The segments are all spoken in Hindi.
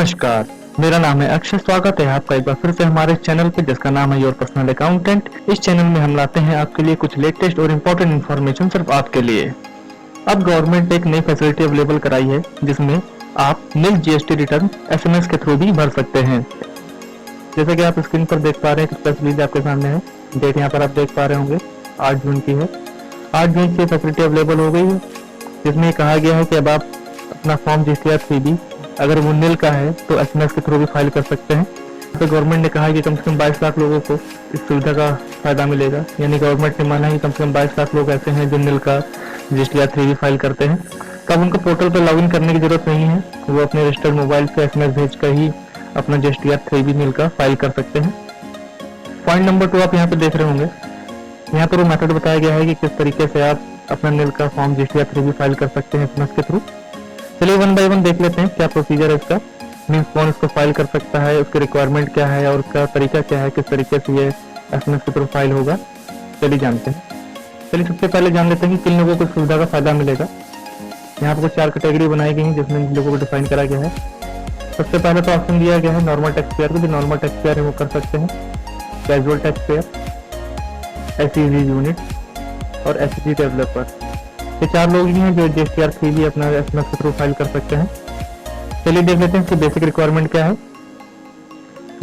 नमस्कार, मेरा नाम है अक्षय। स्वागत है आपका एक बार फिर से हमारे चैनल पे जिसका नाम है योर पर्सनल अकाउंटेंट। इस चैनल में हम लाते हैं आपके लिए कुछ लेटेस्ट और इम्पोर्टेंट इन्फॉर्मेशन सिर्फ आपके लिए। अब गवर्नमेंट ने एक नई फैसिलिटी अवेलेबल कराई है जिसमें आप निल जीएसटी रिटर्न एसएमएस के थ्रू भी भर सकते हैं। जैसे कि आप स्क्रीन पर देख पा रहे हैं, प्रेस रिलीज आपके सामने है। डेट यहाँ पर आप देख पा रहे होंगे 8 जून की है। 8 जून की फैसिलिटी अवेलेबल हो गई है जिसमें कहा गया है कि अब आप अपना फॉर्म जीएसटीआर 3B अगर वो निल का है तो एसएमएस के थ्रू भी फाइल कर सकते हैं। तो गवर्नमेंट ने कहा है कि कम से कम 22 लाख लोगों को इस सुविधा का फायदा मिलेगा। यानी गवर्नमेंट ने माना है कि कम से कम 22 लाख लोग ऐसे हैं जो निल का जीएसटीआर 3B फाइल करते हैं। तो अब उनको पोर्टल पर लॉगिन करने की जरूरत नहीं है, वो अपने रजिस्टर्ड मोबाइल से एसएमएस भेज कर ही अपना जीएसटीआर 3B निल का फाइल कर सकते हैं। पॉइंट नंबर 2 आप यहाँ पे देख रहे होंगे, यहाँ पर वो मेथड बताया गया है कि किस तरीके से आप अपना निल का फॉर्म जीएसटीआर 3B फाइल कर सकते हैं एसएमएस के थ्रू। चलिए 1 बाय 1 देख लेते हैं क्या प्रोसीजर है इसका, मीन्स कौन इसको फाइल कर सकता है, उसकी रिक्वायरमेंट क्या है और उसका तरीका क्या है, किस तरीके से ये एसएमएस के थ्रू फाइल होगा। चलिए जानते हैं। चलिए सबसे पहले जान लेते हैं कि किन लोगों को सुविधा का फायदा मिलेगा। यहाँ पर 4 कैटेगरी बनाई गई है जिसमें लोगों को डिफाइन करा गया है। सबसे पहले तो ऑप्शन दिया गया है नॉर्मल टैक्स पेयर को, जो नॉर्मल टैक्स पेयर है वो कर सकते हैं। Casual tax payer, SEZ unit और एसईजी डेवलपर, ये 4 लोग ही हैं जो जीएसटीआर 3B अपना एसएमएस के थ्रू फाइल कर सकते हैं। चलिए देख लेते हैं इसकी बेसिक रिक्वायरमेंट क्या है।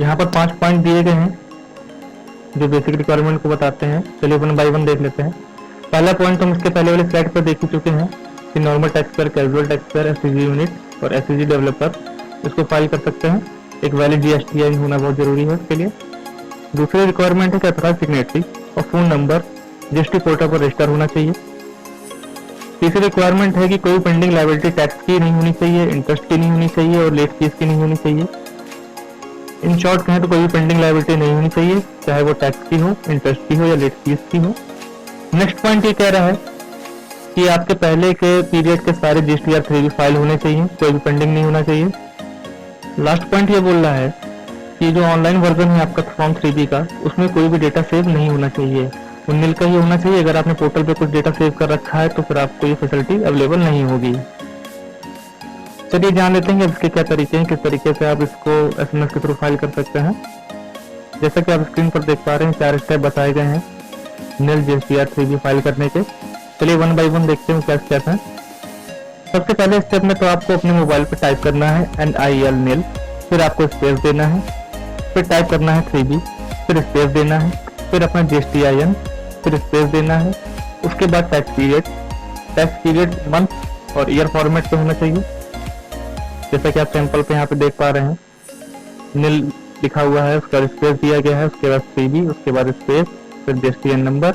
यहाँ पर 5 पॉइंट दिए गए हैं जो बेसिक रिक्वायरमेंट को बताते हैं। चलिए 1 बाय 1 देख लेते हैं। पहला पॉइंट हम इसके पहले वाले स्लाइड पर देख ही चुके हैं कि normal tax payer, casual tax payer, SEZ unit और एसईजी डेवलपर इसको फाइल कर सकते हैं। एक वैलिड जीएसटीआई होना बहुत जरूरी है इसके लिए। दूसरी रिक्वायरमेंट है कि ऑथराइज्ड सिग्नेटरी और फोन नंबर जीएसटी पोर्टल पर रजिस्टर होना चाहिए। तीसरी रिक्वायरमेंट है कि कोई पेंडिंग लायबिलिटी टैक्स की नहीं होनी चाहिए, इंटरेस्ट की नहीं होनी चाहिए और लेट फीस की नहीं होनी चाहिए। इन शॉर्ट कहें तो कोई भी पेंडिंग लायबिलिटी नहीं होनी चाहिए, चाहे वो टैक्स की हो, इंटरेस्ट की हो या लेट फीस की हो। नेक्स्ट पॉइंट ये कह रहा है कि आपके पहले के पीरियड के सारे जीएसटीआर 3B फाइल होने चाहिए, कोई भी पेंडिंग नहीं होना चाहिए। लास्ट पॉइंट ये बोल रहा है कि जो ऑनलाइन वर्जन है आपका फॉर्म 3B का, उसमें कोई भी डेटा सेव नहीं होना चाहिए, वो निल का ही होना चाहिए। अगर आपने पोर्टल पे कुछ डेटा सेव कर रखा है तो फिर आपको ये फैसिलिटी अवेलेबल नहीं होगी। चलिए जान लेते हैं कि इसके क्या तरीके हैं, किस तरीके से आप इसको एसएमएस के थ्रू फाइल कर सकते हैं। जैसा कि आप स्क्रीन पर देख पा रहे हैं 4 स्टेप बताए गए हैं निल जीएसटीआर 3B फाइल करने के। चलिए 1 बाय 1 देखते हैं क्या स्टेप है। सबसे पहले स्टेप में तो आपको अपने मोबाइल पर टाइप करना है NIL निल, फिर आपको स्पेस देना है, फिर टाइप करना है 3B, फिर स्पेस देना है, फिर अपना GSTIN, फिर स्पेस देना है। उसके बाद टैक्स पीरियड मंथ और ईयर फॉर्मेट पे होना चाहिए। जैसा कि आप सैंपल पे यहाँ पे देख पा रहे हैं, निल लिखा हुआ है, उसका स्पेस दिया गया है, उसके बाद 3B, उसके बाद स्पेस, फिर GSTIN नंबर,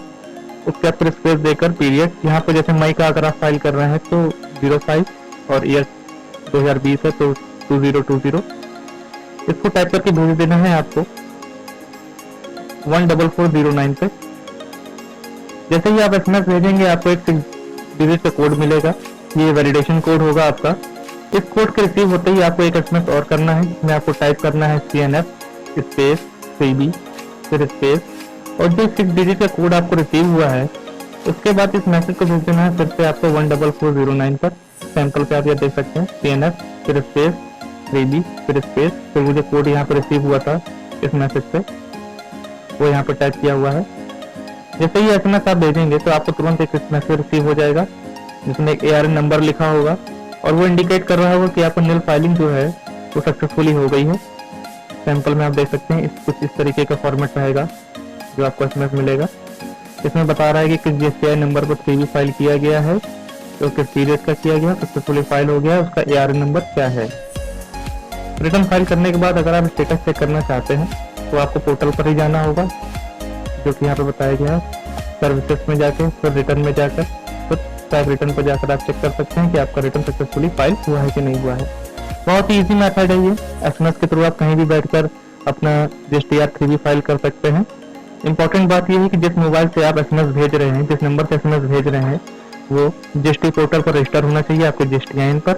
उसके बाद फिर स्पेस देकर पीरियड। यहाँ पे जैसे मई का अगर आप फाइल कर रहे हैं तो 05 और ईयर 2020 है तो 2020। इसको टाइप करके भेज देना है आपको 14409 पे। जैसे ही आप एसएमएस भेजेंगे आपको एक 6 डिजिट का कोड मिलेगा, ये वैलिडेशन कोड होगा आपका। इस कोड के रिसीव होते ही आपको एक एसएमएस और करना है जिसमें आपको टाइप करना है CNF स्पेस 3B फिर स्पेस, और जो 6 डिजिट का कोड आपको रिसीव हुआ है उसके बाद इस मैसेज को भेज देना है फिर से आपको 14409 पर। सैंपल पे आप ये देख सकते हैं CNF फिर स्पेस 3B फिर स्पेस, फिर वो जो कोड यहाँ पर रिसीव हुआ था इस मैसेज से वो यहाँ पर टाइप किया हुआ है। जैसे ही एसएमएस आप भेजेंगे तो आपको तुरंत एक मैसेज रिसीव हो जाएगा जिसमें एक ARN नंबर लिखा होगा और वो इंडिकेट कर रहा होगा कि आपका निल फाइलिंग जो है वो सक्सेसफुली हो गई है। सैंपल में आप देख सकते हैं कुछ इस तरीके का फॉर्मेट रहेगा जो आपको एसएमएस मिलेगा। इसमें बता रहा है कि किस GSTI नंबर पर 3B फाइल किया गया है, तो किस पीरियड का किया गया, सक्सेसफुली फाइल हो गया, उसका ARN नंबर क्या है। रिटर्न फाइल करने के बाद अगर आप स्टेटस चेक करना चाहते हैं तो आपको पोर्टल पर ही जाना होगा जो कि यहाँ पे बताया गया है। सर्विसेज में जाके फिर रिटर्न में जाकर फिर टाइप रिटर्न पर जाकर आप चेक कर सकते हैं कि आपका रिटर्न सक्सेसफुली फाइल हुआ है कि नहीं हुआ है। बहुत ही ईजी मेथड है ये। एसएमएस के थ्रू आप कहीं भी बैठकर अपना जीएसटीआर 3B फाइल कर सकते हैं। इंपॉर्टेंट बात यह है कि जिस मोबाइल से आप एसएमएस भेज रहे हैं, जिस नंबर से एसएमएस भेज रहे हैं, वो जीएसटी पोर्टल पर रजिस्टर होना चाहिए आपके GSTIN पर।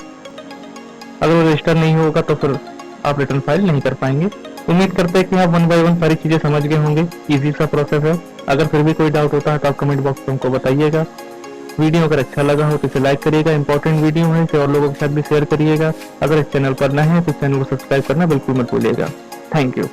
अगर वो रजिस्टर नहीं होगा तो फिर आप रिटर्न फाइल नहीं कर पाएंगे। उम्मीद करते हैं कि आप 1 बाय 1 सारी चीजें समझ गए होंगे। इजी सा प्रोसेस है। अगर फिर भी कोई डाउट होता है तो आप कमेंट बॉक्स में हमको बताइएगा। वीडियो अगर अच्छा लगा हो तो इसे लाइक करिएगा, इंपॉर्टेंट वीडियो है, इसे और लोगों के साथ भी शेयर करिएगा। अगर इस चैनल पर नए हैं तो चैनल को सब्सक्राइब करना बिल्कुल मत भूलिएगा। Thank you.